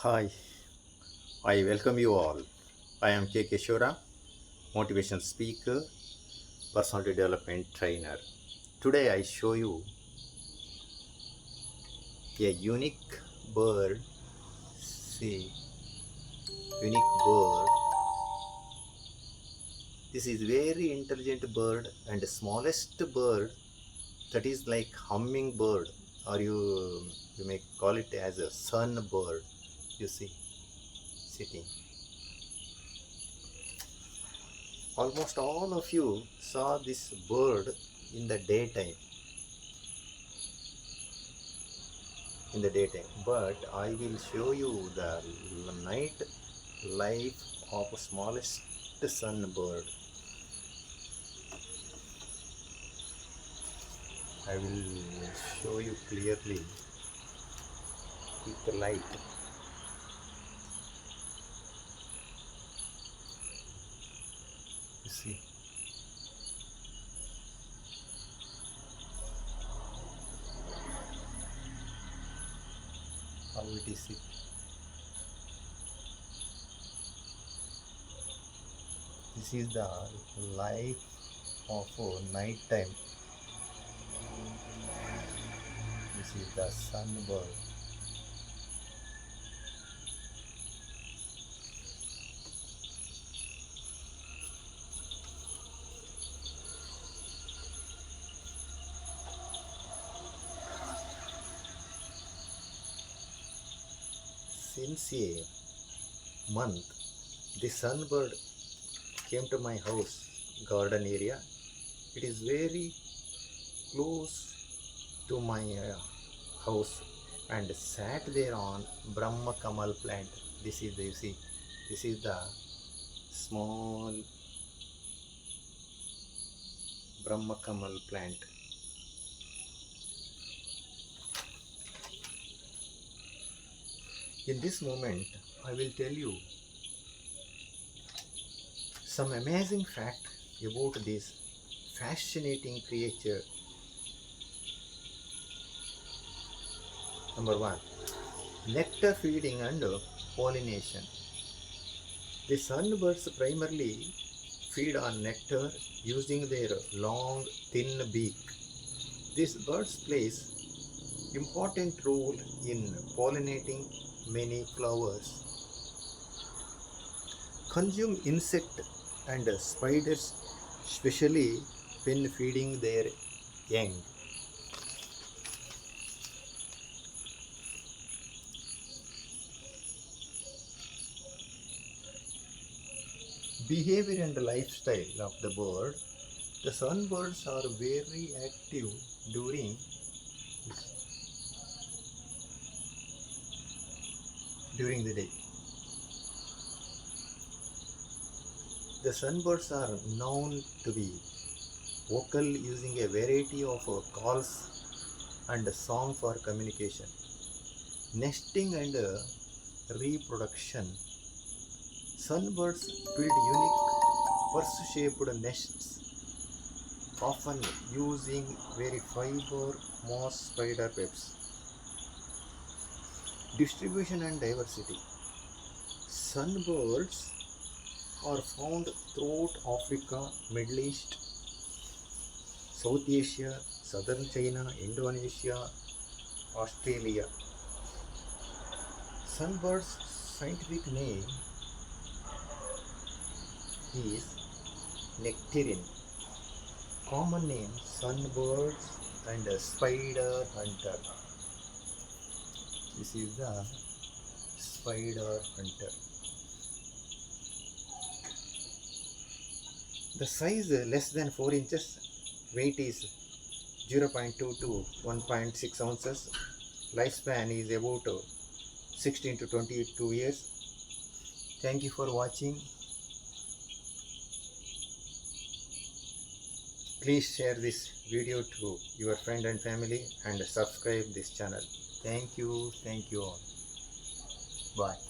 Hi, I welcome you all. I am Shivaram, motivation speaker, personality development trainer. Today I show you a unique bird. See, unique bird. This is very intelligent bird and the smallest bird that is like humming bird, or you may call it as a sun bird. You see, sitting. Almost all of you saw this bird in the daytime but I will show you the night life of smallest sunbird. I will show you clearly with the light. You see, how it is it. This is the life of night time. This is the sunbird. Since a month, the sunbird came to my house garden area. It is very close to my house and sat there on Brahma Kamal plant. This is the, you see, this is the small Brahma Kamal plant. In this moment, I will tell you some amazing fact about this fascinating creature. Number one, nectar feeding and pollination. The sunbirds primarily feed on nectar using their long, thin beak. These birds plays important role in pollinating many flowers, consume insect and spiders, especially when feeding their young. Behavior and lifestyle of the bird. The sunbirds are very active during the day. The sunbirds are known to be vocal, using a variety of calls and song for communication. Nesting and reproduction. Sunbirds build unique purse-shaped nests, often using very fiber moss spider webs. Distribution and diversity. Sunbirds are found throughout Africa, Middle East, South Asia, Southern China, Indonesia, Australia. Sunbird's scientific name is nectarine. Common name sunbirds and spider hunter. This is the spider hunter. The size less than 4 inches, weight is 0.2 to 1.6 ounces, lifespan is about 16 to 22 years. Thank you for watching. Please share this video to your friend and family and subscribe this channel. Thank you all. Bye.